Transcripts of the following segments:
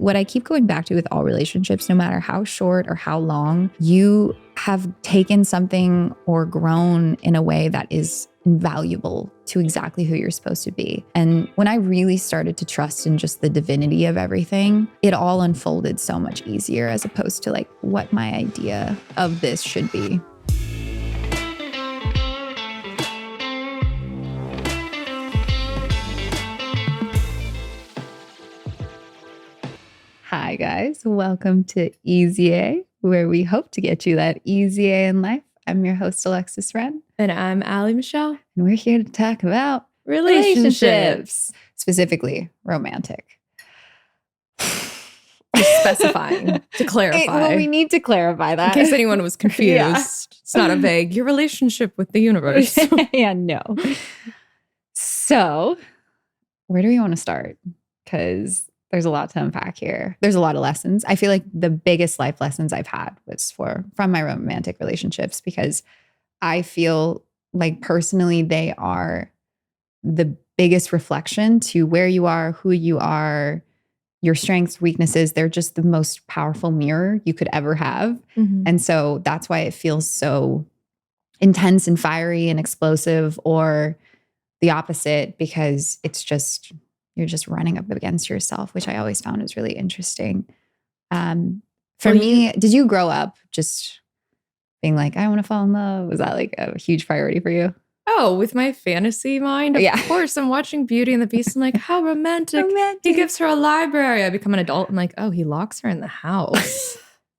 what I keep going back to with all relationships, no matter how short or how long, you have taken something or grown in a way that is invaluable to exactly who you're supposed to be. And when I really started to trust in just the divinity of everything, it all unfolded so much easier as opposed to like what my idea of this should be. Hi guys, welcome to Easy A, where we hope to get you that easy A in life. I'm your host, Alexis Wren. And I'm Allie Michelle. And we're here to talk about relationships. Specifically, romantic. Specifying, to clarify. Well, we need to clarify that. In case anyone was confused. Yeah. It's not a vague, your relationship with the universe. Yeah, no. So, where do we want to start? Because there's a lot to unpack here. There's a lot of lessons. I feel like the biggest life lessons I've had was from my romantic relationships, because I feel like personally they are the biggest reflection to where you are, who you are, your strengths, weaknesses. They're just the most powerful mirror you could ever have. Mm-hmm. And so that's why it feels so intense and fiery and explosive, or the opposite, because it's just, you're just running up against yourself, which I always found was really interesting. For me, did you grow up just being like, I want to fall in love? Was that like a huge priority for you? Oh, with my fantasy mind? Of course. I'm watching Beauty and the Beast. I'm like, how romantic. He gives her a library. I become an adult. I'm like, oh, he locks her in the house.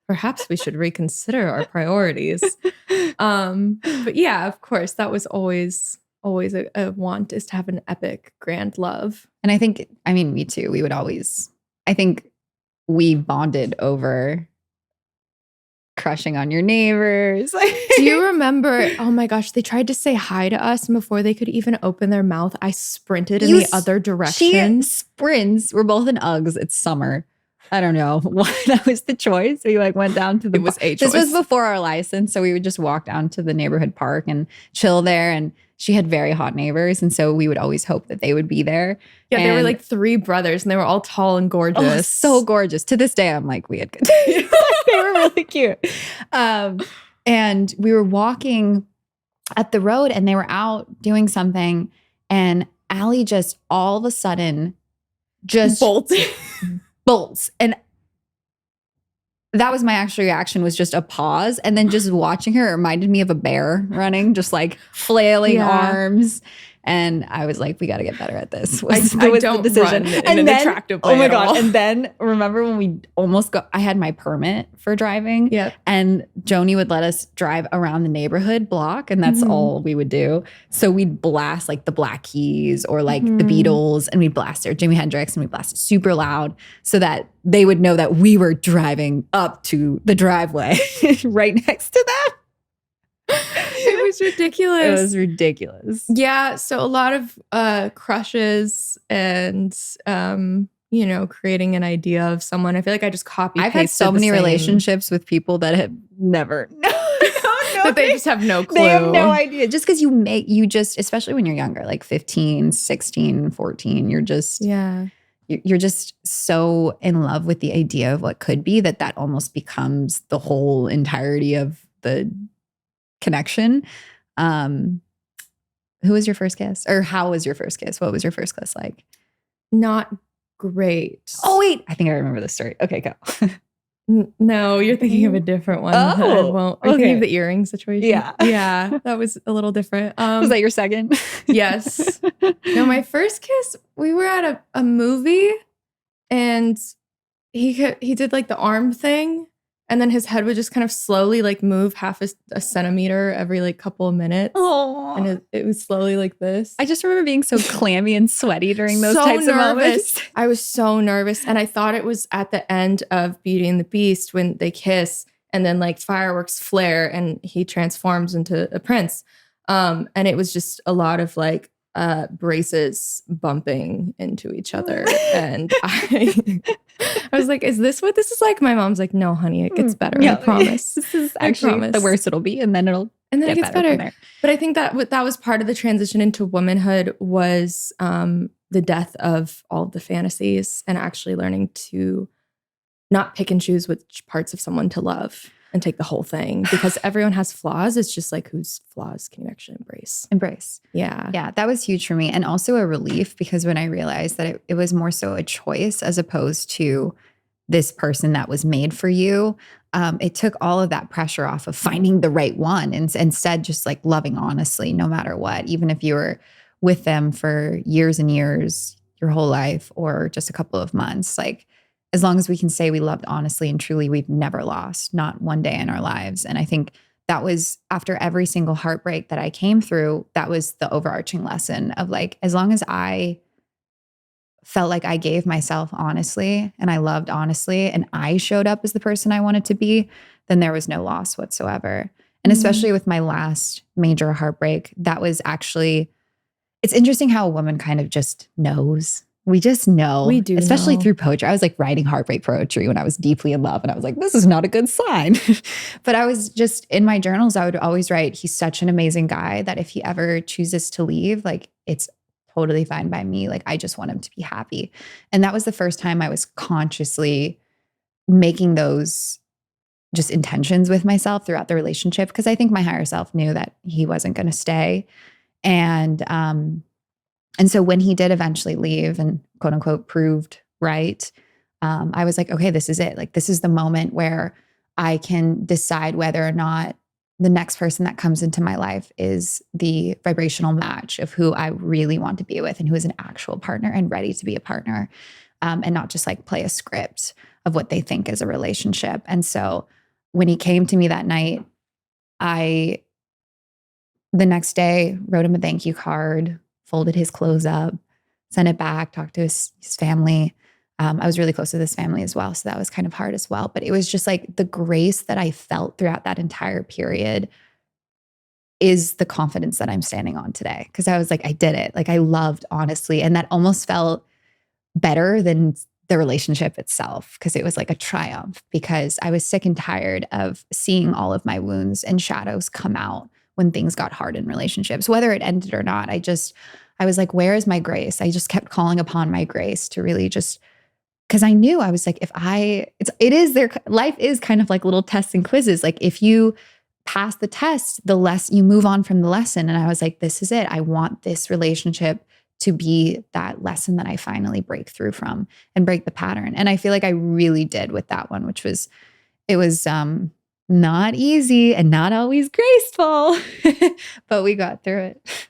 Perhaps we should reconsider our priorities. But yeah, of course, that was always a want, is to have an epic, grand love. And I think, I mean, me too. We would always, I think we bonded over crushing on your neighbors. Do you remember, oh my gosh, they tried to say hi to us, and before they could even open their mouth, I sprinted in the other direction. She sprints. We're both in Uggs. It's summer. I don't know why that was the choice. We like went down to the. It was a choice. This was before our license, so we would just walk down to the neighborhood park and chill there. And she had very hot neighbors, and so we would always hope that they would be there. Yeah, they were like three brothers, and they were all tall and gorgeous. Oh, so gorgeous. To this day, I'm like, we had good. They were really cute. And we were walking at the road, and they were out doing something, and Allie just all of a sudden just bolts. And that was my actual reaction, was just a pause. And then just watching her reminded me of a bear running, just like flailing arms. And I was like, we got to get better at this. I don't run in an attractive way. Oh my God. And then remember when we almost I had my permit for driving. Yeah. And Joni would let us drive around the neighborhood block. And that's all we would do. So we'd blast like the Black Keys or like the Beatles, and we'd blast their Jimi Hendrix, and we'd blast it super loud so that they would know that we were driving up to the driveway right next to them. It was ridiculous. It was ridiculous. Yeah. So a lot of crushes and, creating an idea of someone. I feel like I just copy. I've had so many relationships with people that have never. That they just have no clue. They have no idea. Just because especially when you're younger, like 15, 16, 14, you're just. Yeah. You're just so in love with the idea of what could be that almost becomes the whole entirety of the connection. Who was your first kiss? Or how was your first kiss? What was your first kiss like? Not great. Oh, wait. I think I remember this story. Okay, go. No, you're thinking of a different one. Oh, Are you thinking of the earring situation? Yeah. Yeah, that was a little different. Was that your second? Yes. No, my first kiss, we were at a movie, and he did like the arm thing, and then his head would just kind of slowly like move half a centimeter every like couple of minutes. Oh, and it was slowly like this. I just remember being so clammy and sweaty during those types of moments. I was so nervous, and I thought it was at the end of Beauty and the Beast when they kiss, and then like fireworks flare, and he transforms into a prince. And it was just a lot of like braces bumping into each other, and I was like, is this what this is like? My mom's like, no, honey, it gets better. I promise. This is actually the worst it'll be, and then it gets better. But I think that was part of the transition into womanhood was the death of all of the fantasies, and actually learning to not pick and choose which parts of someone to love and take the whole thing, because everyone has flaws. It's just like, whose flaws can you actually embrace? Yeah. Yeah, that was huge for me. And also a relief, because when I realized that it was more so a choice as opposed to this person that was made for you, it took all of that pressure off of finding the right one, and instead just like loving honestly, no matter what, even if you were with them for years and years, your whole life, or just a couple of months. Like, as long as we can say we loved honestly and truly, we've never lost, not one day in our lives. And I think that was, after every single heartbreak that I came through, that was the overarching lesson of like, as long as I felt like I gave myself honestly and I loved honestly and I showed up as the person I wanted to be, then there was no loss whatsoever. And especially with my last major heartbreak, that was actually, it's interesting how a woman kind of just knows. We just know. We do especially know. through poetry. I was like writing heartbreak poetry when I was deeply in love, and I was like, this is not a good sign. But I was just, in my journals, I would always write, he's such an amazing guy that if he ever chooses to leave, like, it's totally fine by me. Like, I just want him to be happy. And that was the first time I was consciously making those just intentions with myself throughout the relationship, because I think my higher self knew that he wasn't going to stay. And so when he did eventually leave and quote unquote proved right, I was like, okay, this is it. Like, this is the moment where I can decide whether or not the next person that comes into my life is the vibrational match of who I really want to be with and who is an actual partner and ready to be a partner, and not just like play a script of what they think is a relationship. And so when he came to me that night, the next day, wrote him a thank you card, folded his clothes up, sent it back, talked to his family. I was really close to this family as well, so that was kind of hard as well. But it was just like the grace that I felt throughout that entire period is the confidence that I'm standing on today. Because I was like, I did it. Like, I loved honestly. And that almost felt better than the relationship itself, because it was like a triumph, because I was sick and tired of seeing all of my wounds and shadows come out when things got hard in relationships, whether it ended or not. I was like, where is my grace? I just kept calling upon my grace to really just, because I knew, I was like, life is kind of like little tests and quizzes. Like, if you pass the test, the less you move on from the lesson. And I was like, this is it. I want this relationship to be that lesson that I finally break through from and break the pattern. And I feel like I really did with that one, it was not easy and not always graceful, but we got through it.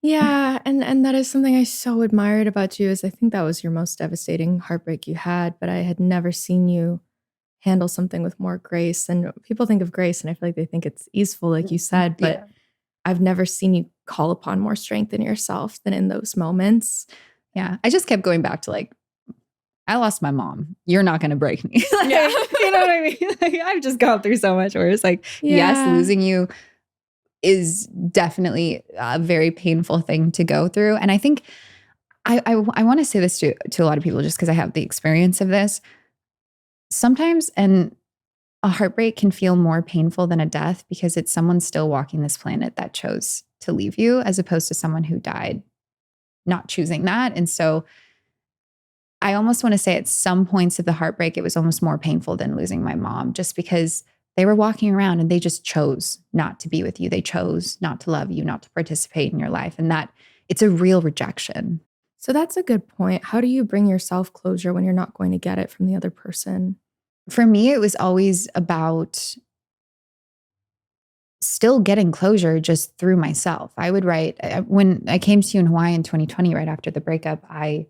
Yeah, and that is something I so admired about you, is I think that was your most devastating heartbreak you had, but I had never seen you handle something with more grace. And people think of grace and I feel like they think it's easeful, like you said, but Yeah. I've never seen you call upon more strength in yourself than in those moments. Yeah. I just kept going back to like, I lost my mom. You're not going to break me. Like, Yeah. you know what I mean? Like, I've just gone through so much where it's like, yes, Yeah. losing you is definitely a very painful thing to go through. And I think I want to say this to a lot of people, just because I have the experience of this. Sometimes a heartbreak can feel more painful than a death, because it's someone still walking this planet that chose to leave you, as opposed to someone who died not choosing that. And so I almost want to say at some points of the heartbreak, it was almost more painful than losing my mom, just because they were walking around and they just chose not to be with you. They chose not to love you, not to participate in your life. And that it's a real rejection. So that's a good point. How do you bring yourself closure when you're not going to get it from the other person? For me, it was always about still getting closure just through myself. I would write, when I came to you in Hawaii in 2020, right after the breakup, I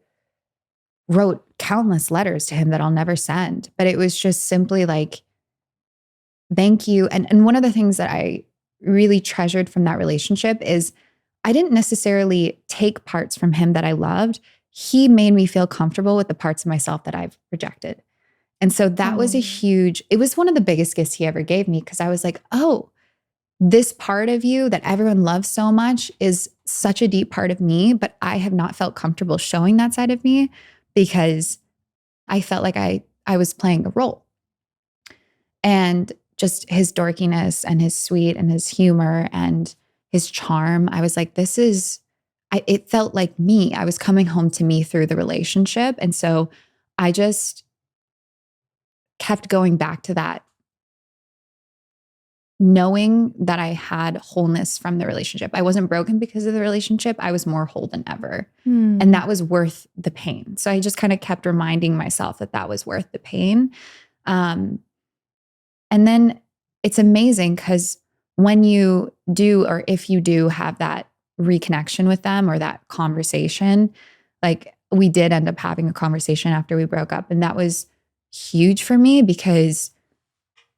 wrote countless letters to him that I'll never send. But it was just simply like, thank you. And one of the things that I really treasured from that relationship is I didn't necessarily take parts from him that I loved. He made me feel comfortable with the parts of myself that I've rejected. And so that was it was one of the biggest gifts he ever gave me, because I was like, oh, this part of you that everyone loves so much is such a deep part of me, but I have not felt comfortable showing that side of me, because I felt like I was playing a role. And just his dorkiness and his sweet and his humor and his charm, I was like, it felt like me. I was coming home to me through the relationship. And so I just kept going back to that, knowing that I had wholeness from the relationship. I wasn't broken because of the relationship. I was more whole than ever. And that was worth the pain. So I just kind of kept reminding myself that that was worth the pain. And then it's amazing because when you do, or if you do have that reconnection with them or that conversation, like we did end up having a conversation after we broke up. And that was huge for me because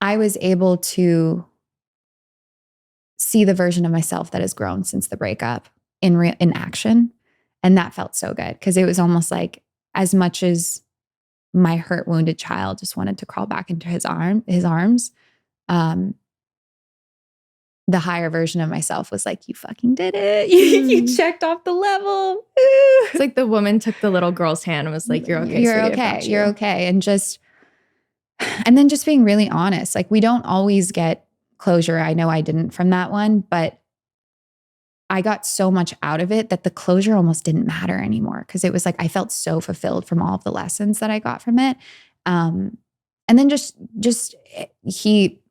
I was able to see the version of myself that has grown since the breakup in action. And that felt so good because it was almost like as much as my hurt, wounded child just wanted to crawl back into his arms, the higher version of myself was like, you fucking did it. You checked off the level. It's like the woman took the little girl's hand and was like, you're okay. You're sweetie, okay. you. You're okay. And then just being really honest. Like we don't always get closure. I know I didn't from that one, but I got so much out of it that the closure almost didn't matter anymore because it was like I felt so fulfilled from all of the lessons that I got from it. And then just he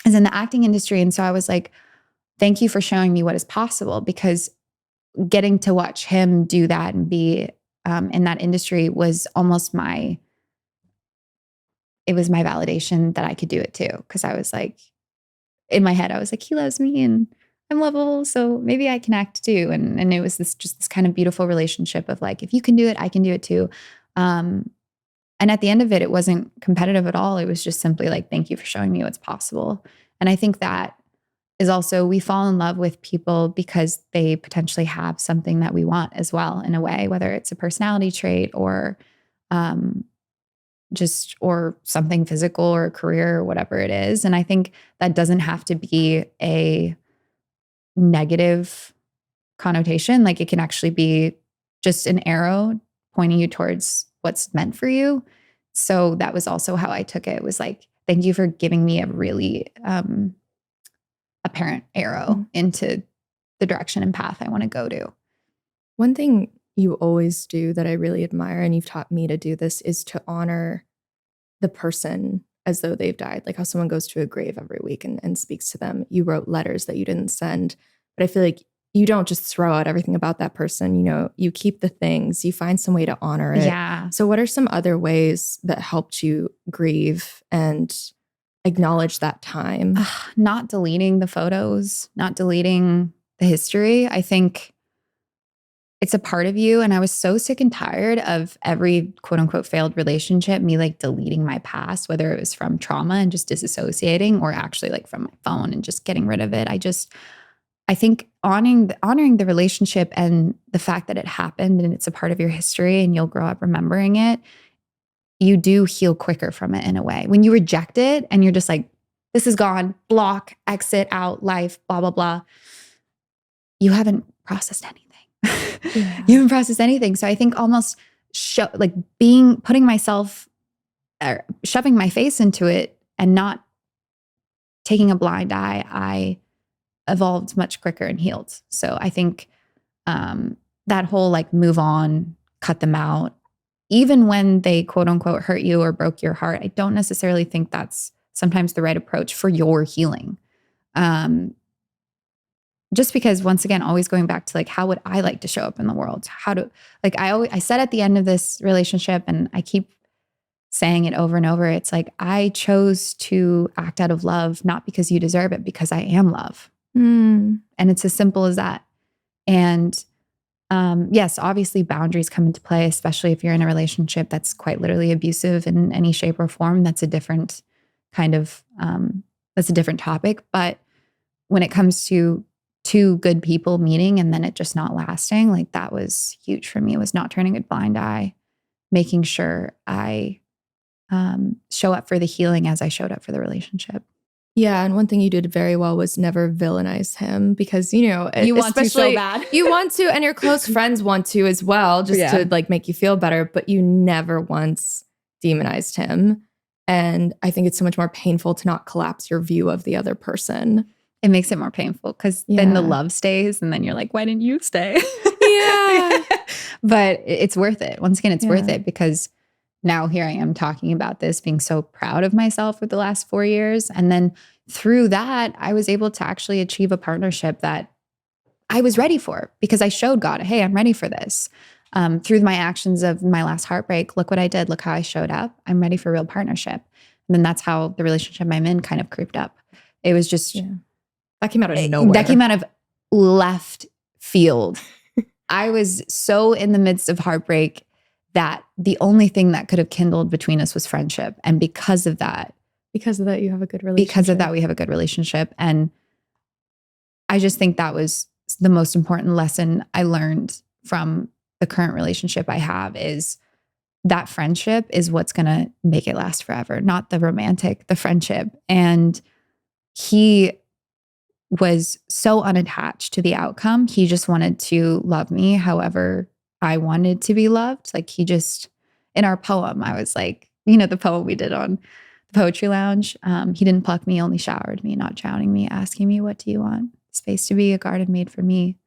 is in the acting industry. And so I was like, thank you for showing me what is possible, because getting to watch him do that and be in that industry was almost my validation that I could do it too. Because I was like, in my head, I was like, he loves me and I'm lovable, so maybe I can act too. And it was this kind of beautiful relationship of like, if you can do it, I can do it too. And at the end of it, it wasn't competitive at all. It was just simply like, thank you for showing me what's possible. And I think that is also, we fall in love with people because they potentially have something that we want as well in a way, whether it's a personality trait or or something physical or a career or whatever it is. And I think that doesn't have to be a negative connotation. Like it can actually be just an arrow pointing you towards what's meant for you. So that was also how I took it. It was like, thank you for giving me a really apparent arrow into the direction and path I want to go to. One thing you always do that I really admire, and you've taught me to do this, is to honor the person as though they've died. Like how someone goes to a grave every week and speaks to them. You wrote letters that you didn't send, but I feel like you don't just throw out everything about that person. You know, you keep the things, you find some way to honor it. Yeah. So what are some other ways that helped you grieve and acknowledge that time? Not deleting the photos, not deleting the history. I think it's a part of you. And I was so sick and tired of every quote unquote failed relationship, me like deleting my past, whether it was from trauma and just disassociating or actually like from my phone and just getting rid of it. I think honoring the relationship and the fact that it happened and it's a part of your history and you'll grow up remembering it, you do heal quicker from it in a way. When you reject it and you're just like, this is gone, block, exit out, life, blah, blah, blah, you haven't processed anything. Yeah. You haven't processed anything. So I think almost putting myself, or shoving my face into it and not taking a blind eye, I evolved much quicker and healed. So I think that whole like move on, cut them out, even when they quote unquote hurt you or broke your heart, I don't necessarily think that's sometimes the right approach for your healing. Just because, once again, always going back to like, how would I like to show up in the world? I said at the end of this relationship, and I keep saying it over and over, it's like, I chose to act out of love, not because you deserve it, because I am love. And it's as simple as that. And yes, obviously boundaries come into play, especially if you're in a relationship that's quite literally abusive in any shape or form. That's a different kind of, that's a different topic. But when it comes to two good people meeting and then it just not lasting, like that was huge for me. It was not turning a blind eye, making sure I show up for the healing as I showed up for the relationship. Yeah, and one thing you did very well was never villainize him, because, you know, you want to so bad. You want to, and your close friends want to as well, just to like make you feel better, but you never once demonized him. And I think it's so much more painful to not collapse your view of the other person. It makes it more painful because then the love stays and then you're like, why didn't you stay? Yeah. But it's worth it. Once again, it's worth it because now here I am talking about this, being so proud of myself for the last 4 years. And then through that, I was able to actually achieve a partnership that I was ready for because I showed God, hey, I'm ready for this. Through my actions of my last heartbreak, look what I did. Look how I showed up. I'm ready for real partnership. And then that's how the relationship I'm in kind of creeped up. It was just, that came out of nowhere. That came out of left field. I was so in the midst of heartbreak that the only thing that could have kindled between us was friendship. And because of that, you have a good relationship. Because of that, we have a good relationship. And I just think that was the most important lesson I learned from the current relationship I have is that friendship is what's going to make it last forever, not the romantic, the friendship. And he was so unattached to the outcome. He just wanted to love me however I wanted to be loved. Like he just, in our poem, I was like, the poem we did on the Poetry Lounge, he didn't pluck me, only showered me, not drowning me, asking me, what do you want? Space to be a garden made for me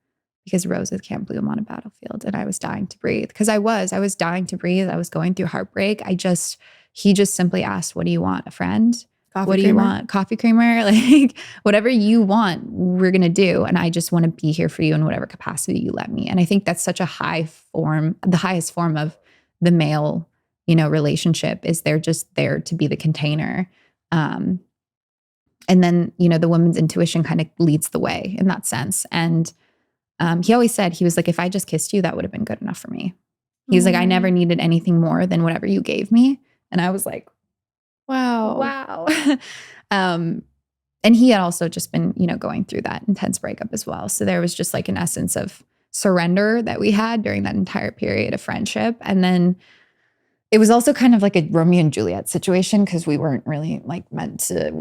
because roses can't bloom on a battlefield. And I was dying to breathe because I was dying to breathe. I was going through heartbreak. He just simply asked, what do you want? A friend? What do you want? Coffee creamer? Like whatever you want, we're going to do. And I just want to be here for you in whatever capacity you let me. And I think that's such a the highest form of the male, relationship is they're just there to be the container. And then, the woman's intuition kind of leads the way in that sense. And he always said, he was like, if I just kissed you, that would have been good enough for me. He's like, I never needed anything more than whatever you gave me. And I was like, wow. And he had also just been, going through that intense breakup as well. So there was just like an essence of surrender that we had during that entire period of friendship. And then it was also kind of like a Romeo and Juliet situation because we weren't really like meant to,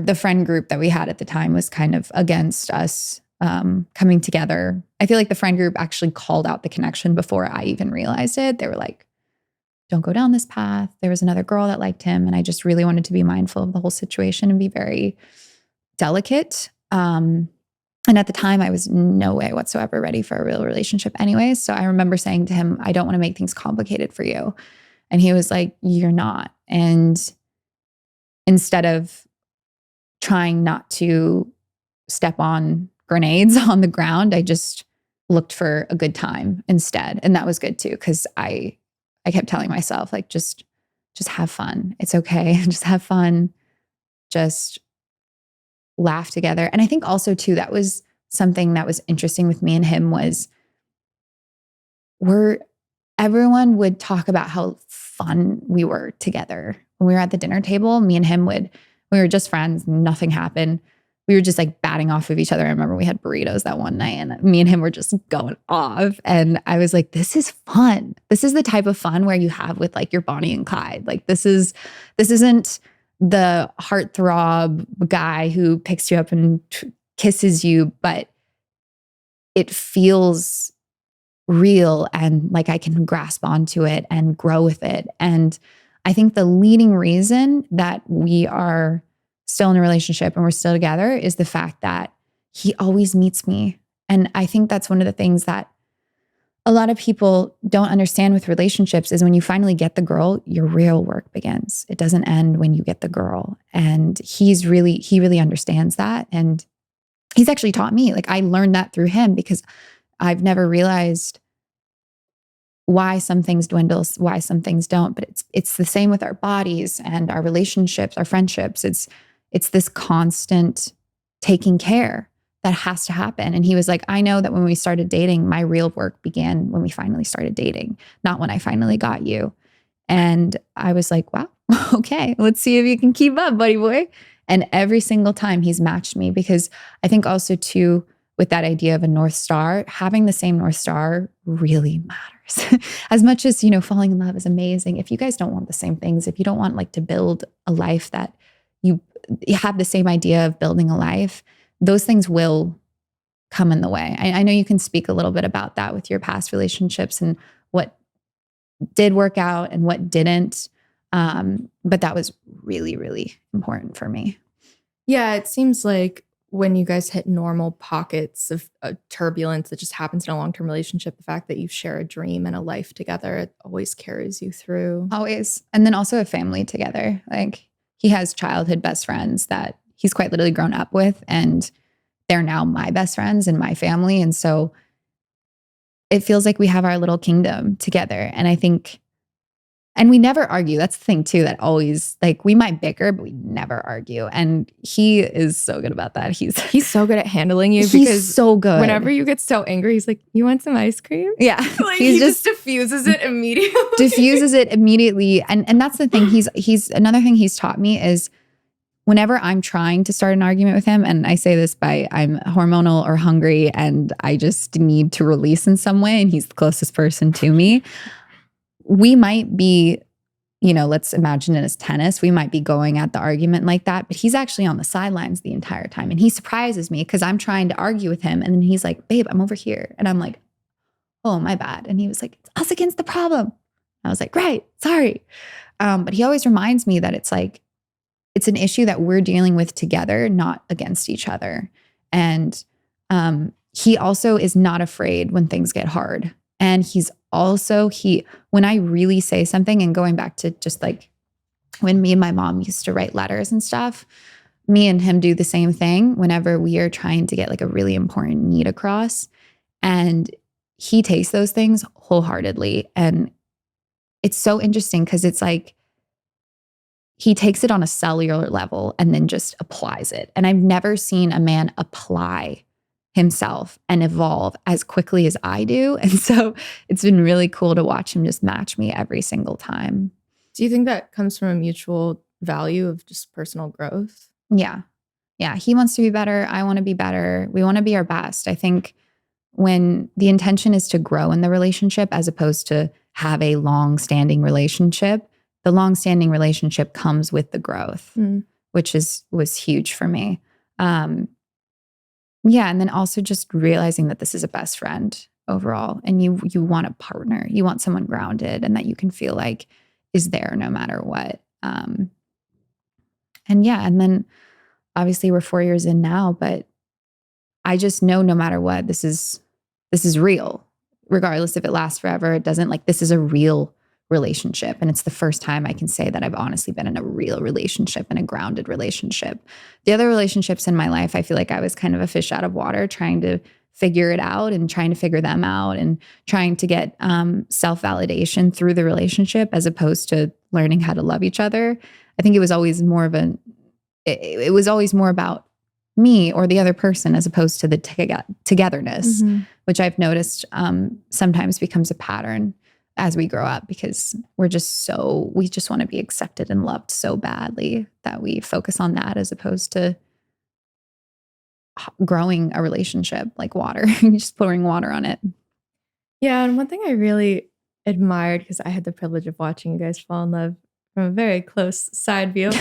the friend group that we had at the time was kind of against us coming together. I feel like the friend group actually called out the connection before I even realized it. They were like, don't go down this path. There was another girl that liked him. And I just really wanted to be mindful of the whole situation and be very delicate. And at the time I was no way whatsoever ready for a real relationship anyway. So I remember saying to him, I don't want to make things complicated for you. And he was like, you're not. And instead of trying not to step on grenades on the ground, I just looked for a good time instead. And that was good too. Cause I kept telling myself like, just have fun. It's okay. Just have fun. Just laugh together. And I think also too, that was something that was interesting with me and him was everyone would talk about how fun we were together. When we were at the dinner table, me and him we were just friends. Nothing happened. We were just like batting off of each other. I remember we had burritos that one night and me and him were just going off. And I was like, this is fun. This is the type of fun where you have with like your Bonnie and Clyde. Like this isn't the heartthrob guy who picks you up and kisses you, but it feels real and like I can grasp onto it and grow with it. And I think the leading reason that we are still in a relationship and we're still together is the fact that he always meets me. And I think that's one of the things that a lot of people don't understand with relationships is when you finally get the girl, your real work begins. It doesn't end when you get the girl. And he really understands that. And he's actually taught me, like I learned that through him because I've never realized why some things dwindle, why some things don't. But it's the same with our bodies and our relationships, our friendships. It's this constant taking care that has to happen. And he was like, I know that when we started dating, my real work began when we finally started dating, not when I finally got you. And I was like, wow, okay, let's see if you can keep up, buddy boy. And every single time he's matched me because I think also too, with that idea of a North Star, having the same North Star really matters. As much as, falling in love is amazing. If you guys don't want the same things, if you don't want like to build a life that you have the same idea of building a life, those things will come in the way. I know you can speak a little bit about that with your past relationships and what did work out and what didn't. But that was really, really important for me. Yeah, it seems like when you guys hit normal pockets of turbulence that just happens in a long-term relationship, the fact that you share a dream and a life together, it always carries you through. Always. And then also a family together. Like he has childhood best friends that he's quite literally grown up with, and they're now my best friends and my family. And so it feels like we have our little kingdom together. And I think, and we never argue. That's the thing too, that always, like, we might bicker, but we never argue. And he is so good about that. He's so good at handling you, he's because so good. whenever you get so angry, he's like, "You want some ice cream?" Yeah. Like he just diffuses it immediately. Diffuses it immediately. And that's the thing. He's another thing he's taught me is whenever I'm trying to start an argument with him, and I say this by I'm hormonal or hungry and I just need to release in some way, and he's the closest person to me, we might be, let's imagine it as tennis. We might be going at the argument like that, but he's actually on the sidelines the entire time. And he surprises me because I'm trying to argue with him. And then he's like, "Babe, I'm over here." And I'm like, "Oh, my bad." And he was like, "It's us against the problem." I was like, "Right, sorry." But he always reminds me that it's like, it's an issue that we're dealing with together, not against each other. And he also is not afraid when things get hard. And he's also, when I really say something, and going back to just like when me and my mom used to write letters and stuff, me and him do the same thing whenever we are trying to get like a really important need across. And he takes those things wholeheartedly. And it's so interesting because it's like, he takes it on a cellular level and then just applies it. And I've never seen a man apply himself and evolve as quickly as I do. And so it's been really cool to watch him just match me every single time. Do you think that comes from a mutual value of just personal growth? Yeah. Yeah. He wants to be better. I want to be better. We want to be our best. I think when the intention is to grow in the relationship as opposed to have a long-standing relationship, the long-standing relationship comes with the growth, which was huge for me. Yeah. And then also just realizing that this is a best friend overall, and you want a partner, you want someone grounded and that you can feel like is there no matter what. And yeah, and then obviously we're 4 years in now, but I just know no matter what, this is real, regardless if it lasts forever. It doesn't, like, this is a real relationship. And it's the first time I can say that I've honestly been in a real relationship and a grounded relationship. The other relationships in my life, I feel like I was kind of a fish out of water, trying to figure it out and trying to figure them out and trying to get self-validation through the relationship as opposed to learning how to love each other. I think it was always more of it was always more about me or the other person as opposed to the togetherness, which I've noticed sometimes becomes a pattern as we grow up, because we just want to be accepted and loved so badly that we focus on that as opposed to growing a relationship like water, just pouring water on it. Yeah. And one thing I really admired, because I had the privilege of watching you guys fall in love from a very close side view,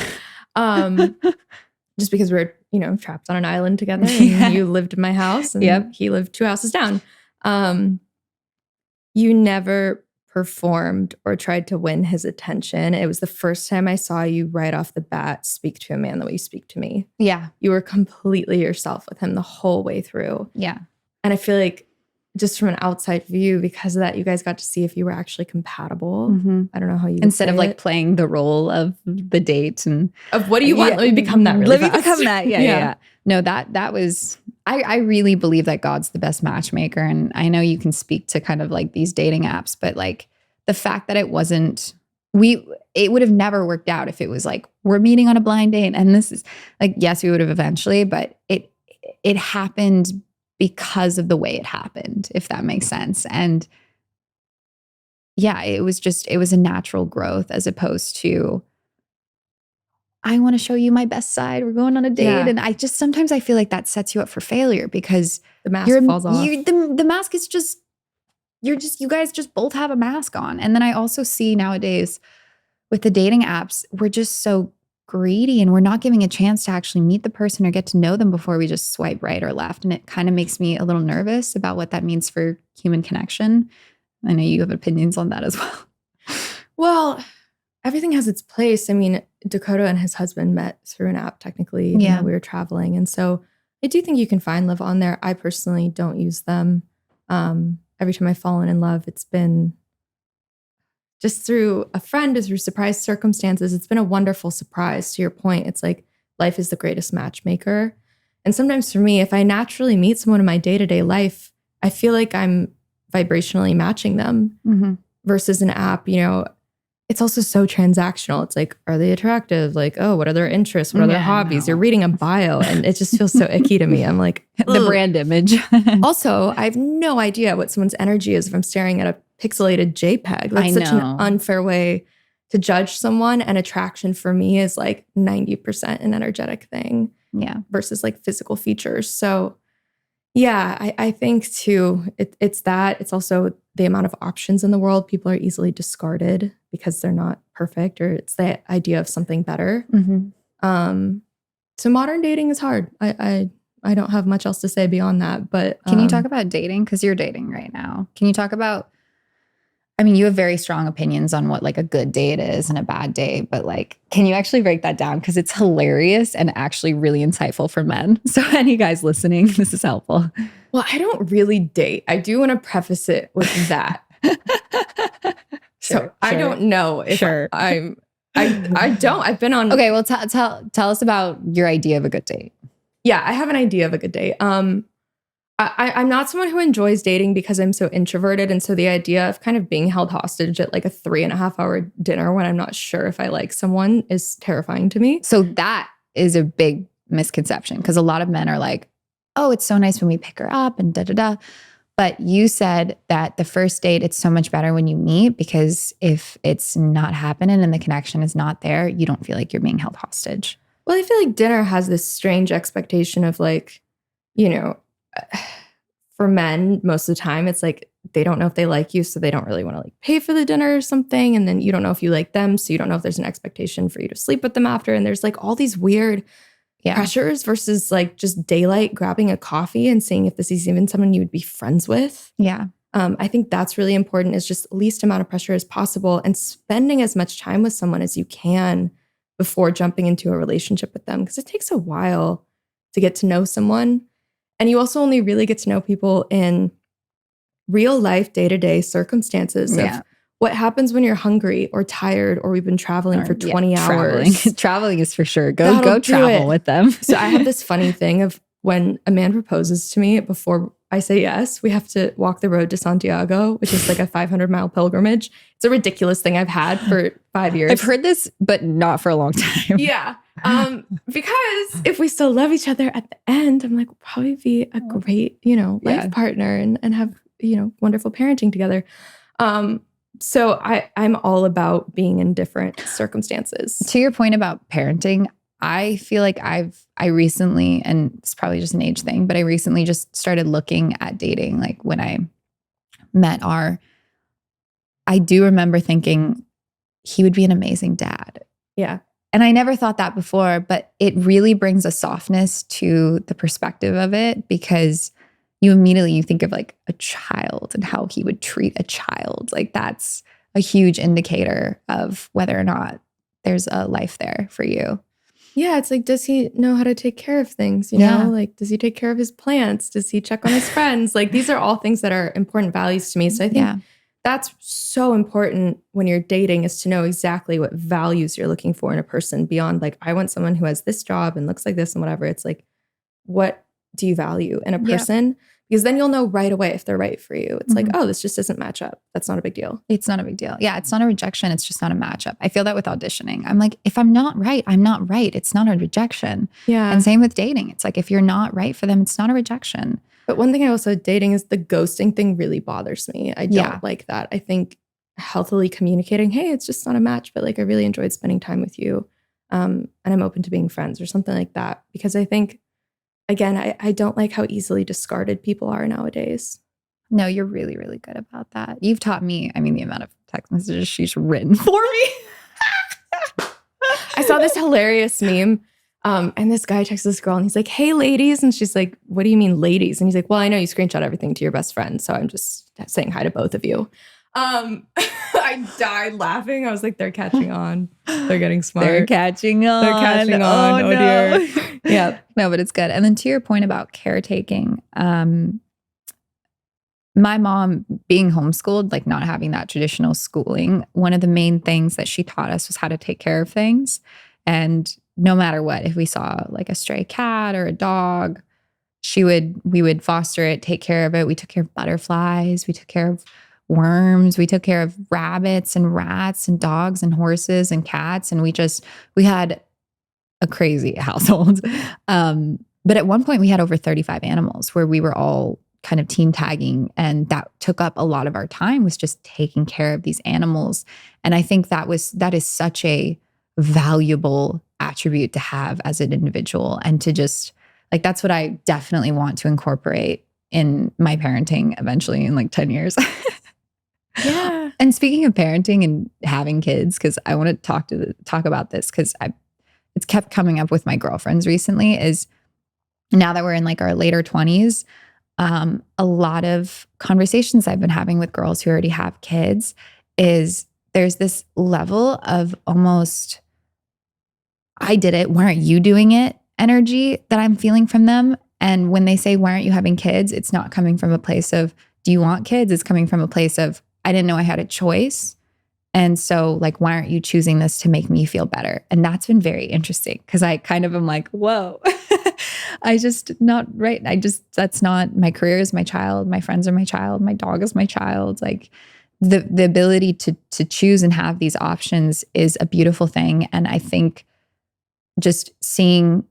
just because we're, trapped on an island together, and you lived in my house and he lived 2 houses down. You never performed or tried to win his attention. It was the first time I saw you right off the bat speak to a man the way you speak to me. Yeah. You were completely yourself with him the whole way through. Yeah. And I feel like just from an outside view, because of that, you guys got to see if you were actually compatible. I don't know how you would instead of like it. playing the role of the date and of what do you want? Let me become that really Let fast. me become that. Yeah. No, that was, I really believe that God's the best matchmaker. And I know you can speak to kind of like these dating apps, but like the fact that it wasn't, it would have never worked out if it was like, we're meeting on a blind date. And this is like, yes, we would have eventually, but it happened because of the way it happened, if that makes sense. And yeah, it was a natural growth as opposed to, I want to show you my best side. We're going on a date. Yeah. And sometimes I feel like that sets you up for failure because the mask falls off. The mask is just, you guys just both have a mask on. And then I also see nowadays with the dating apps, we're just so greedy and we're not giving a chance to actually meet the person or get to know them before we just swipe right or left. And it kind of makes me a little nervous about what that means for human connection. I know you have opinions on that as well. Well, everything has its place. I mean, Dakota and his husband met through an app, technically. We were traveling. And so I do think you can find love on there. I personally don't use them. Every time I've fallen in love, it's been just through a friend or through surprise circumstances. It's been a wonderful surprise. To your point, it's like life is the greatest matchmaker. And sometimes for me, if I naturally meet someone in my day-to-day life, I feel like I'm vibrationally matching them versus an app, it's also so transactional. It's like, are they attractive? Like, oh, what are their interests? What are their hobbies? You're reading a bio and it just feels so icky to me. I'm like, the brand image. Also, I have no idea what someone's energy is if I'm staring at a pixelated JPEG. That's such an unfair way to judge someone. And attraction for me is like 90% an energetic thing. Yeah. Versus like physical features. So yeah, I think too, it's that. It's also the amount of options in the world. People are easily discarded because they're not perfect, or it's the idea of something better. So modern dating is hard. I don't have much else to say beyond that. But can you talk about dating? Because you're dating right now. Can you talk about, I mean, you have very strong opinions on what like a good date is and a bad date, but like, can you actually break that down? Because it's hilarious and actually really insightful for men. So any guys listening, this is helpful. Well, I don't really date. I do want to preface it with that. I don't know if I don't. I've been on. Okay, well, tell us about your idea of a good date. Yeah, I have an idea of a good date. I'm not someone who enjoys dating because I'm so introverted. And so the idea of kind of being held hostage at like a 3.5-hour dinner when I'm not sure if I like someone is terrifying to me. So that is a big misconception because a lot of men are like, oh, it's so nice when we pick her up and da-da-da. But you said that the first date, it's so much better when you meet because if it's not happening and the connection is not there, you don't feel like you're being held hostage. Well, I feel like dinner has this strange expectation of like, for men, most of the time, it's like they don't know if they like you, so they don't really want to like pay for the dinner or something. And then you don't know if you like them, so you don't know if there's an expectation for you to sleep with them after. And there's like all these weird pressures versus like just daylight grabbing a coffee and seeing if this is even someone you would be friends with. Yeah. I think that's really important, is just least amount of pressure as possible and spending as much time with someone as you can before jumping into a relationship with them. Because it takes a while to get to know someone. And you also only really get to know people in real life, day-to-day circumstances of what happens when you're hungry or tired or we've been traveling for 20 hours. Traveling is for sure. Go travel with them. So I have this funny thing of when a man proposes to me, before I say yes, we have to walk the road to Santiago, which is like a 500-mile pilgrimage. It's a ridiculous thing I've had for 5 years. I've heard this, but not for a long time. Yeah. Because if we still love each other at the end, I'm like, we'll probably be a great, life partner and have, wonderful parenting together. So I'm all about being in different circumstances. To your point about parenting, I feel like I recently, and it's probably just an age thing, but I recently just started looking at dating. Like when I met I do remember thinking he would be an amazing dad. Yeah. And I never thought that before, but it really brings a softness to the perspective of it because you think of like a child and how he would treat a child. Like that's a huge indicator of whether or not there's a life there for you. Yeah, it's like, does he know how to take care of things? You know, like, does he take care of his plants? Does he check on his friends? Like, these are all things that are important values to me. So I think that's so important when you're dating, is to know exactly what values you're looking for in a person beyond like, I want someone who has this job and looks like this and whatever. It's like, what do you value in a person? Because then you'll know right away if they're right for you. It's like, oh, this just doesn't match up. That's not a big deal. It's not a big deal. Yeah, it's not a rejection. It's just not a matchup. I feel that with auditioning. I'm like, if I'm not right, I'm not right. It's not a rejection. Yeah. And same with dating. It's like, if you're not right for them, it's not a rejection. But one thing I also dating is the ghosting thing really bothers me. I don't like that. I think healthily communicating, hey, it's just not a match, but like I really enjoyed spending time with you. And I'm open to being friends or something like that. Because I think, again, I don't like how easily discarded people are nowadays. No, you're really, really good about that. You've taught me, I mean, the amount of text messages she's written for me. I saw this hilarious meme. And this guy texts this girl and he's like, hey, ladies. And she's like, what do you mean ladies? And he's like, well, I know you screenshot everything to your best friend. So I'm just saying hi to both of you. I died laughing. I was like, they're catching on. They're getting smart. They're catching on. They're catching on. Oh dear. Yeah. No, but it's good. And then to your point about caretaking, my mom being homeschooled, like not having that traditional schooling, one of the main things that she taught us was how to take care of things. And no matter what, if we saw like a stray cat or a dog, we would foster it, take care of it. We took care of butterflies. We took care of worms. We took care of rabbits and rats and dogs and horses and cats. And we had a crazy household. But at one point we had over 35 animals where we were all kind of team tagging. And that took up a lot of our time, was just taking care of these animals. And I think that is such a valuable attribute to have as an individual, and to just like, that's what I definitely want to incorporate in my parenting eventually in like 10 years. Yeah. And speaking of parenting and having kids, because I want to talk about this, because it's kept coming up with my girlfriends recently, is now that we're in like our later 20s, a lot of conversations I've been having with girls who already have kids is there's this level of almost, I did it, why aren't you doing it energy that I'm feeling from them. And when they say, why aren't you having kids? It's not coming from a place of, do you want kids? It's coming from a place of, I didn't know I had a choice. And so like, why aren't you choosing this to make me feel better? And that's been very interesting, because I kind of am like, whoa, I just not right. That's not, my career is my child. My friends are my child. My dog is my child. Like the ability to choose and have these options is a beautiful thing. And I think just seeing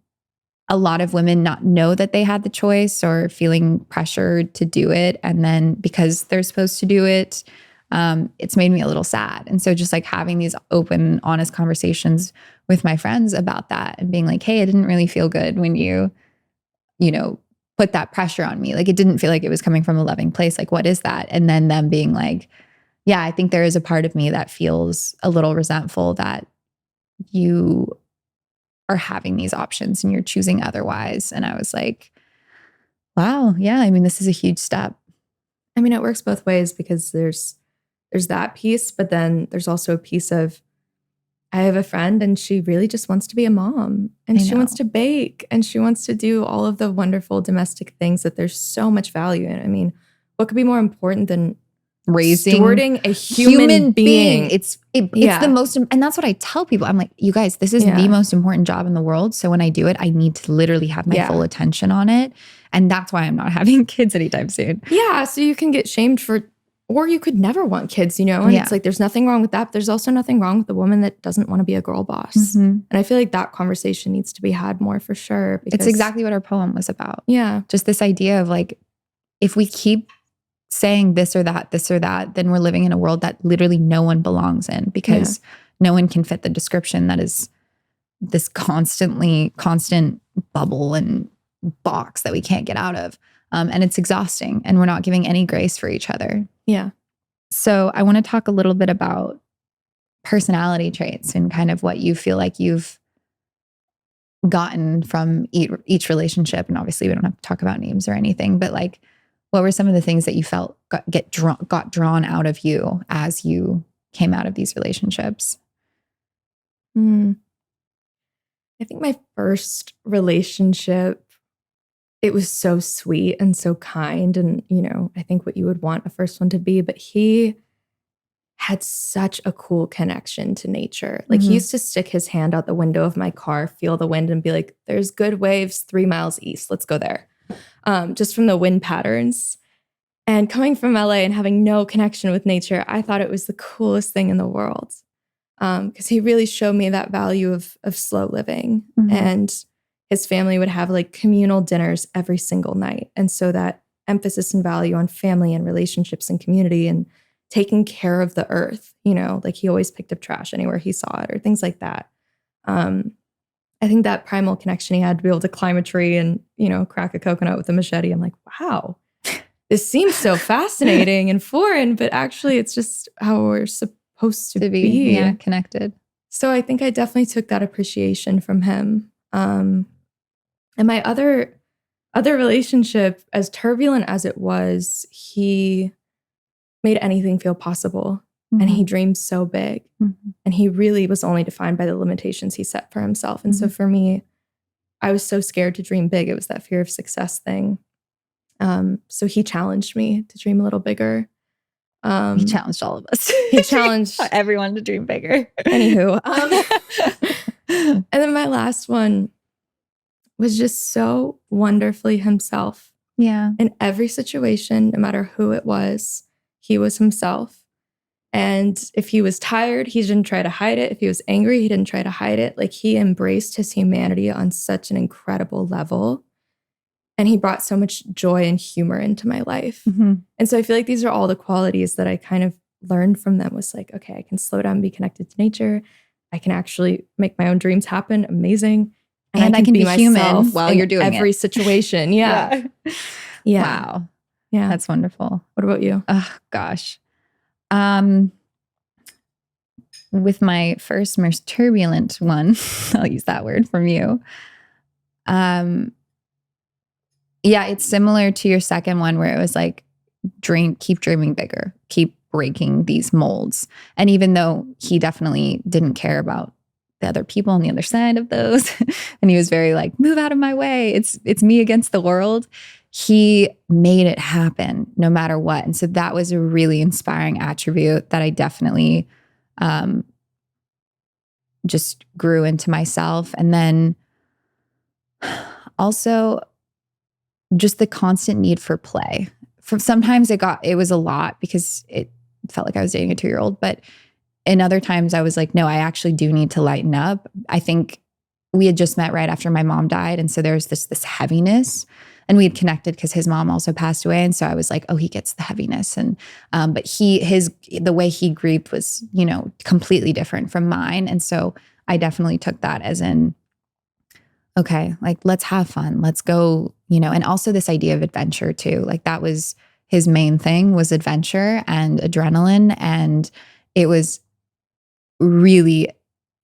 a lot of women not know that they had the choice, or feeling pressured to do it, and then because they're supposed to do it, it's made me a little sad. And so just like having these open, honest conversations with my friends about that, and being like, hey, it didn't really feel good when you put that pressure on me. Like it didn't feel like it was coming from a loving place. Like, what is that? And then them being like, yeah, I think there is a part of me that feels a little resentful that you are having these options and you're choosing otherwise. And I was like, wow, yeah, I mean, this is a huge step. I mean, it works both ways, because there's that piece, but then there's also a piece of, I have a friend and she really just wants to be a mom, and she wants to bake, and she wants to do all of the wonderful domestic things that there's so much value in. I mean, what could be more important than raising a human being? It's the most, and that's what I tell people. I'm like, you guys, this is the most important job in the world. So when I do it, I need to literally have my full attention on it. And that's why I'm not having kids anytime soon. Yeah. So you can get shamed for, or you could never want kids, and it's like, there's nothing wrong with that. But there's also nothing wrong with the woman that doesn't want to be a girl boss. Mm-hmm. And I feel like that conversation needs to be had more, for sure. It's exactly what our poem was about. Yeah. Just this idea of like, if we keep saying this or that, then we're living in a world that literally no one belongs in, because no one can fit the description that is this constant bubble and box that we can't get out of. And it's exhausting, and we're not giving any grace for each other. Yeah. So I want to talk a little bit about personality traits and kind of what you feel like you've gotten from each relationship. And obviously we don't have to talk about names or anything, but like, what were some of the things that you felt got drawn out of you as you came out of these relationships? I think my first relationship, it was so sweet and so kind, and I think what you would want a first one to be, but he had such a cool connection to nature. Like he used to stick his hand out the window of my car, feel the wind, and be like, there's good waves 3 miles east. Let's go there. Just from the wind patterns. And coming from LA and having no connection with nature, I thought it was the coolest thing in the world. Because he really showed me that value of slow living. Mm-hmm. And his family would have like communal dinners every single night. And so that emphasis and value on family and relationships and community and taking care of the earth, like he always picked up trash anywhere he saw it or things like that. I think that primal connection he had to be able to climb a tree and, crack a coconut with a machete. I'm like, wow, this seems so fascinating and foreign, but actually it's just how we're supposed to be. Yeah, connected. So I think I definitely took that appreciation from him. And my other relationship, as turbulent as it was, he made anything feel possible. And he dreamed so big. Mm-hmm. And he really was only defined by the limitations he set for himself. And so for me, I was so scared to dream big. It was that fear of success thing. So he challenged me to dream a little bigger. He challenged all of us. He challenged everyone to dream bigger. Anywho. And then my last one was just so wonderfully himself. Yeah. In every situation, no matter who it was, he was himself. And if he was tired, he didn't try to hide it. If he was angry, he didn't try to hide it. Like, he embraced his humanity on such an incredible level. And he brought so much joy and humor into my life. Mm-hmm. And so I feel like these are all the qualities that I kind of learned from them. Was like, okay, I can slow down, be connected to nature. I can actually make my own dreams happen. Amazing. And I can be human while you're doing every situation. Yeah. Yeah. Wow. Yeah. That's wonderful. What about you? Oh, gosh. With my first most turbulent one, I'll use that word from you. Yeah, it's similar to your second one where it was like, keep dreaming bigger, keep breaking these molds. And even though he definitely didn't care about the other people on the other side of those, and he was very like, move out of my way, it's me against the world, he made it happen no matter what. And so that was a really inspiring attribute that I definitely just grew into myself. And then also just the constant need for play. Sometimes it was a lot because it felt like I was dating a 2-year-old, but in other times I was like, no, I actually do need to lighten up. I think we had just met right after my mom died. And so there was this heaviness, and we had connected because his mom also passed away. And so I was like, oh, he gets the heaviness. And, but the way he grieved was, completely different from mine. And so I definitely took that as in, okay, like, let's have fun. Let's go, and also this idea of adventure too. Like, that was his main thing, was adventure and adrenaline. And it was really,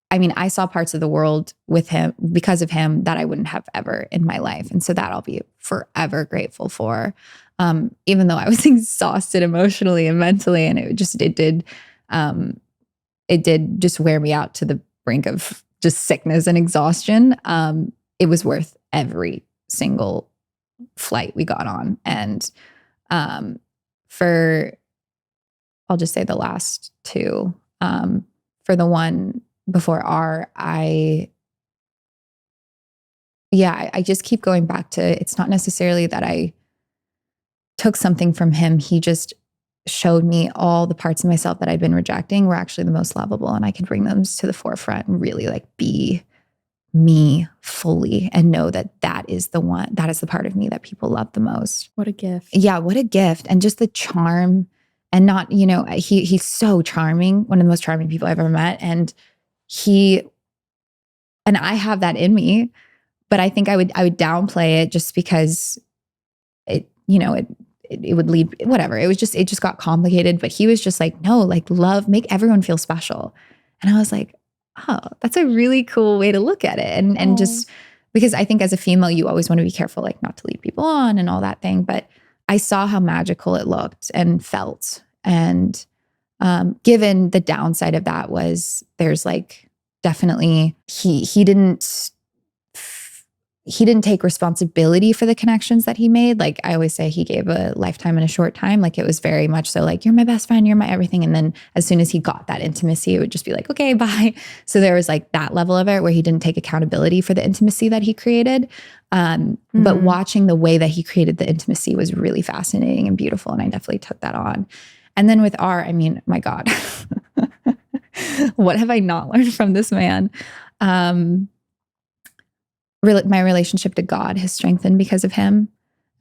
I saw parts of the world with him because of him that I wouldn't have ever in my life. And so that I'll be forever grateful for, even though I was exhausted emotionally and mentally. And it did just wear me out to the brink of just sickness and exhaustion. It was worth every single flight we got on. And I'll just say the last two, for the one before I just keep going back to, it's not necessarily that I took something from him. He just showed me all the parts of myself that I'd been rejecting were actually the most lovable, and I could bring those to the forefront and really like be me fully and know that is the part of me that people love the most. What a gift. Yeah, what a gift. And just the charm, and not, he's so charming, one of the most charming people I've ever met. And I have that in me, but I think I would downplay it just because it would lead, whatever. It just got complicated. But he was just like, no, like, love, make everyone feel special. And I was like, oh, that's a really cool way to look at it. And just because I think as a female, you always want to be careful, like, not to lead people on and all that thing. But I saw how magical it looked and felt. And given the downside of that was there's like, definitely he didn't take responsibility for the connections that he made. Like, I always say, he gave a lifetime in a short time. Like, it was very much so like, you're my best friend, you're my everything. And then as soon as he got that intimacy, it would just be like, okay, bye. So there was like that level of it where he didn't take accountability for the intimacy that he created. But watching the way that he created the intimacy was really fascinating and beautiful. And I definitely took that on. And then with R, my God, what have I not learned from this man? My relationship to God has strengthened because of him.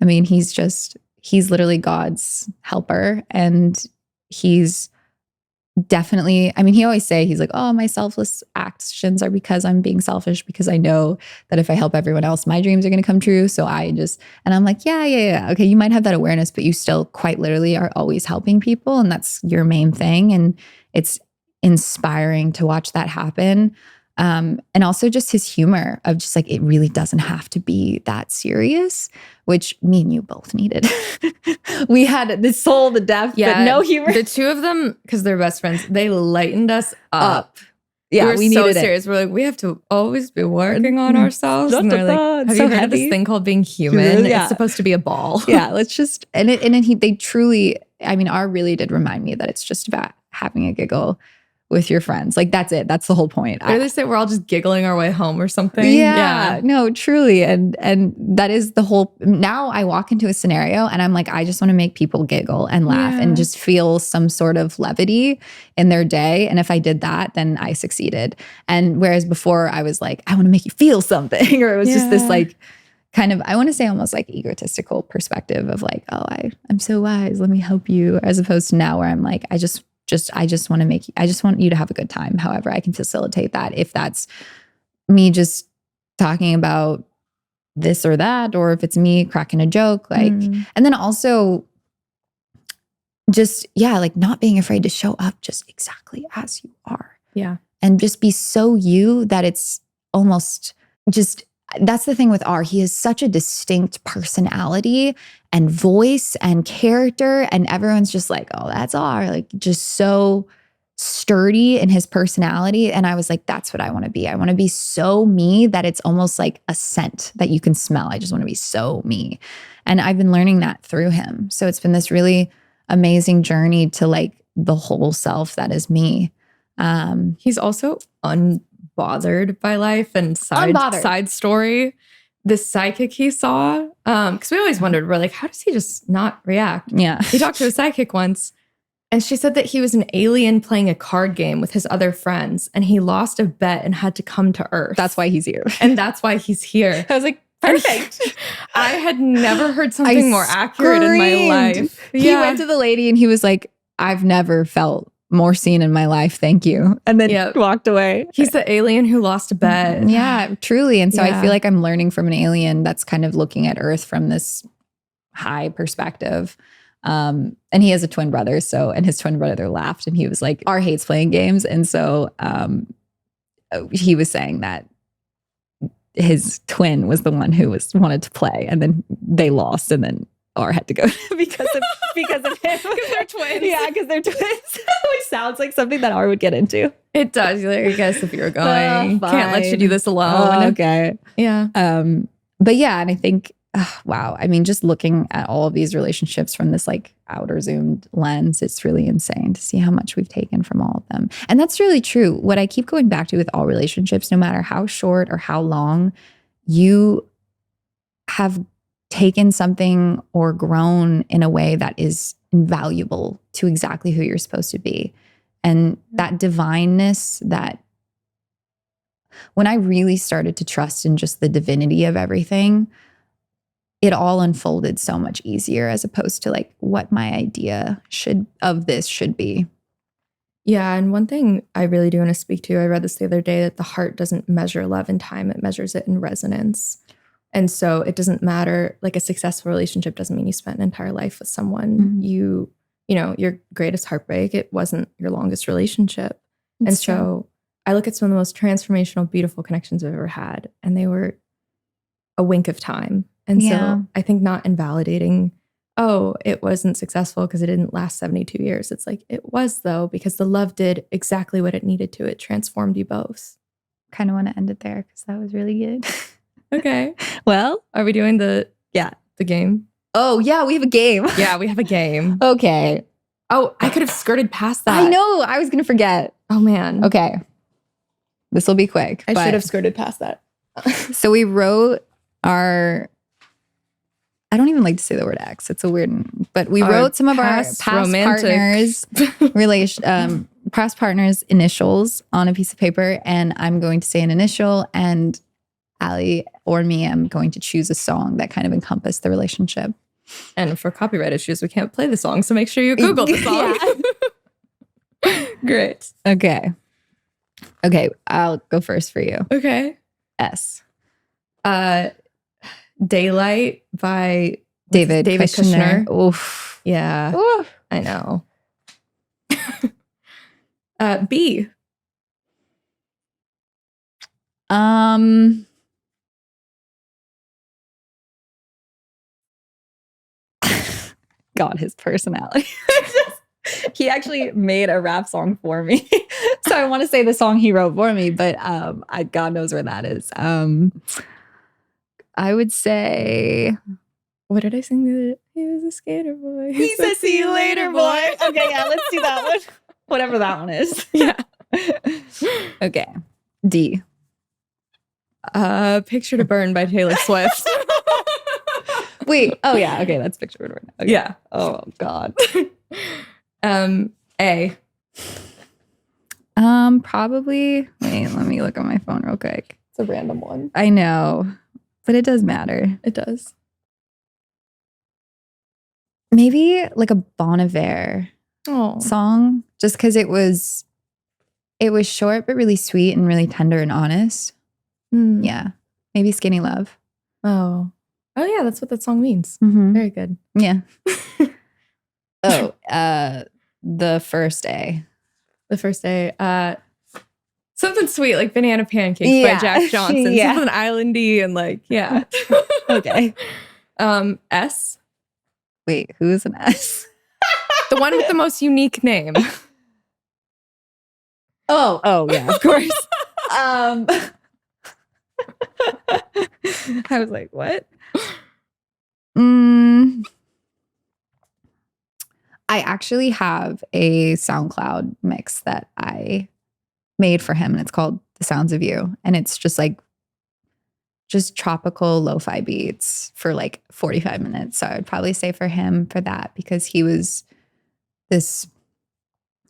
He's literally God's helper. And he's definitely, he always say, he's like, oh, my selfless actions are because I'm being selfish, because I know that if I help everyone else, my dreams are going to come true. So and I'm like, yeah. Okay, you might have that awareness, but you still quite literally are always helping people. And that's your main thing. And it's inspiring to watch that happen. And also just his humor of just like, it really doesn't have to be that serious, which me and you both needed. We had the soul, the depth, but no humor. The two of them, because they're best friends, they lightened us up. Yeah, we so needed serious. We're like, we have to always be working on ourselves. And they're like, have so you heard of this heavy. thing called being human? Yeah. It's supposed to be a ball. Yeah, let's just they truly, I mean, R really did remind me that it's just about having a giggle with your friends. Like that's it. That's the whole point. Or they say we're all just giggling our way home or something. Yeah. No, truly. And that is the whole. Now I walk into a scenario and I'm like, I just want to make people giggle and laugh and just feel some sort of levity in their day. And if I did that, then I succeeded. And whereas before I was like, I want to make you feel something, or it was just this like kind of, I want to say almost like egotistical perspective of like, oh, I'm so wise, let me help you, as opposed to now where I'm like, I just want to make you, I just want you to have a good time. However, I can facilitate that. If that's me just talking about this or that, or if it's me cracking a joke, like, and then also just, like not being afraid to show up just exactly as you are. Yeah. And just be so you that it's almost just, that's the thing with R. He has such a distinct personality and voice and character. And everyone's just like, oh, that's R. Like just so sturdy in his personality. And I was like, that's what I want to be. I want to be so me that it's almost like a scent that you can smell. I just want to be so me. And I've been learning that through him. So it's been this really amazing journey to like the whole self that is me. He's also unbothered by life and side story. The psychic he saw, because we always wondered, we're like, how does he just not react? Yeah. He talked to a psychic once, and she said that he was an alien playing a card game with his other friends, and he lost a bet and had to come to Earth. That's why he's here. And that's why he's here. I was like, perfect. I had never heard something more accurate in my life. He went to the lady and he was like, I've never felt more seen in my life. Thank you. And then walked away. He's the alien who lost a bet. Yeah, truly. And so I feel like I'm learning from an alien that's kind of looking at Earth from this high perspective. And he has a twin brother. And his twin brother laughed and he was like, R hates playing games. And so he was saying that his twin was the one who wanted to play, and then they lost, and then R had to go because of him. Because they're twins. Yeah, because they're twins. Which sounds like something that R would get into. It does. You're like, I guess if you're going, can't let you do this alone. Oh, okay. Yeah. But yeah, and I think, wow. I mean, just looking at all of these relationships from this like outer zoomed lens, it's really insane to see how much we've taken from all of them. And that's really true. What I keep going back to with all relationships, no matter how short or how long, you have taken something or grown in a way that is invaluable to exactly who you're supposed to be. And that divineness, that when I really started to trust in just the divinity of everything, it all unfolded so much easier as opposed to like what my idea of this should be. Yeah. And one thing I really do want to speak to, I read this the other day, that the heart doesn't measure love in time. It measures it in resonance. And so it doesn't matter, like a successful relationship doesn't mean you spent an entire life with someone. Mm-hmm. You know, your greatest heartbreak, it wasn't your longest relationship. And so I look at some of the most transformational, beautiful connections I've ever had, and they were a wink of time. And so I think not invalidating, oh, it wasn't successful because it didn't last 72 years. It's like, it was though, because the love did exactly what it needed to. It transformed you both. Kind of want to end it there because that was really good. Okay. Well, are we doing the game? Oh, yeah, we have a game. Yeah, we have a game. Okay. Oh, I could have skirted past that. I know. I was going to forget. Oh, man. Okay. This will be quick. I should have skirted past that. So we wrote I don't even like to say the word ex. It's a weird one. But we wrote some of our past partners' past partners' initials on a piece of paper. And I'm going to say an initial, and Allie or me, I'm going to choose a song that kind of encompassed the relationship. And for copyright issues, we can't play the song. So make sure you Google the song. Great. Okay, I'll go first for you. Okay. S. Daylight by David Kushner. Oof. Yeah. Oof. I know. B. God, his personality. He actually made a rap song for me. So I want to say the song he wrote for me, but God knows where that is. I would say, what did I sing the other day? He was a skater boy. he said, see you later, boy. Okay, yeah, let's do that one. Whatever that one is. Yeah. Okay. D. Picture to Burn by Taylor Swift. Wait. Oh, yeah. Okay, that's Picture to Burn. Okay. Yeah. Oh, God. A. Probably. Wait, let me look on my phone real quick. It's a random one. I know, but it does matter. It does. Maybe like a Bon Iver song, just because it was short but really sweet and really tender and honest. Yeah, maybe Skinny Love. Oh yeah, that's what that song means. Mm-hmm. Very good. Yeah. The First A. The First A. Something sweet like Banana Pancakes by Jack Johnson. Yeah. Something islandy and like, yeah. Okay. S. Wait, who's an S? The one with the most unique name. Oh yeah, of course. I was like, what? I actually have a SoundCloud mix that I made for him, and it's called The Sounds of You. And it's just tropical lo-fi beats for like 45 minutes. So I would probably say for him for that, because he was this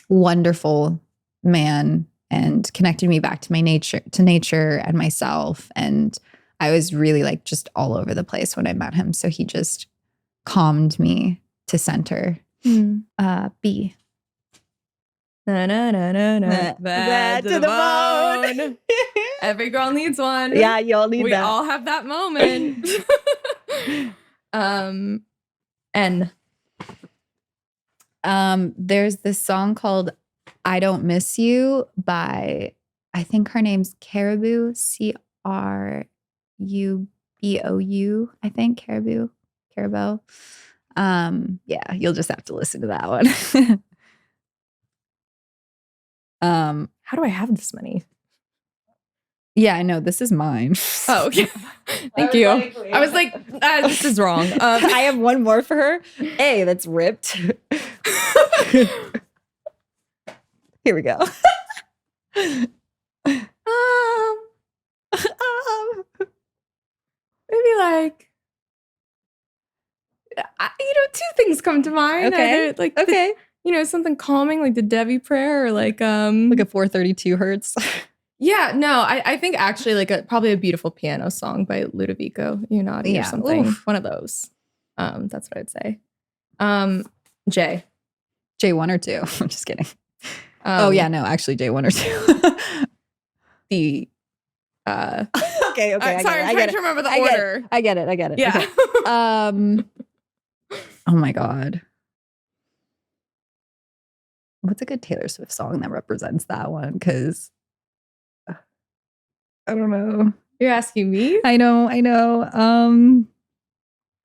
wonderful man and connected me back to nature and myself. And I was really like just all over the place when I met him. So he just calmed me to center. B. Na, na, na, na, na. Bad to the bone. Every girl needs one. Yeah, you all need we that. We all have that moment. N. There's this song called I Don't Miss You by, I think her name's Caribou, Cruboou, I think, Caribou. Yeah, you'll just have to listen to that one. How do I have this many? Yeah, I know. This is mine. Oh, okay. Thank you. I was like, this is wrong. I have one more for her. A, that's ripped. Here we go. Maybe like, two things come to mind. Okay. Either, something calming like the Devi prayer, or like a 432 hertz. Yeah, no, I think actually like probably a beautiful piano song by Ludovico Unati or something. Oof. One of those. That's what I'd say. J. J1 or 2. I'm just kidding. Actually J1 or 2. The okay. Sorry, I'm trying to remember the order. I get it. Yeah. Okay. Oh my God. What's a good Taylor Swift song that represents that one? Because I don't know. You're asking me? I know.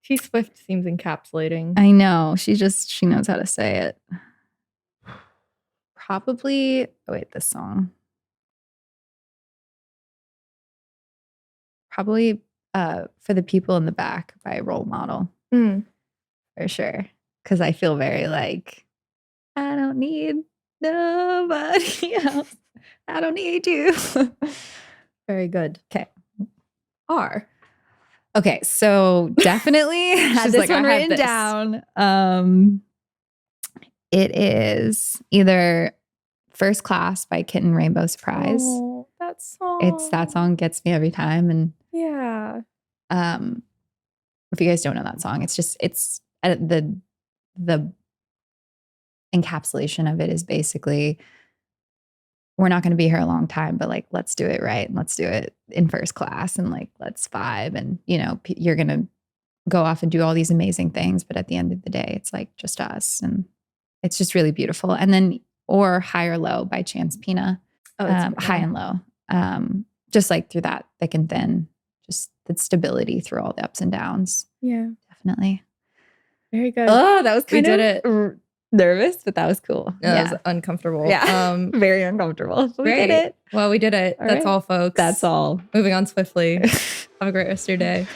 T Swift seems encapsulating. I know. She knows how to say it. Probably, this song. Probably For the People in the Back by Role Model. For sure. Because I feel very like, I don't need nobody else. I don't need you. Very good. Okay. R. Okay, so definitely had this one written down. It is either First Class by Kitten Rainbow Surprise. Oh, that song. That song gets me every time. And yeah. If you guys don't know that song, it's the encapsulation of it is basically, we're not going to be here a long time, but like, let's do it right. And let's do it in first class. And like, let's vibe. And, you're going to go off and do all these amazing things. But at the end of the day, it's like just us. And it's just really beautiful. And then, or High or Low by Chance Pina. High and Low. Just like through that thick and thin, just the stability through all the ups and downs. Yeah. Definitely. Very good. Oh, that was we did it. nervous, but that was cool. No, that was uncomfortable. Yeah. Very uncomfortable. But we did it. Well, we did it. That's all, folks. That's all. Moving on swiftly. Have a great rest of your day.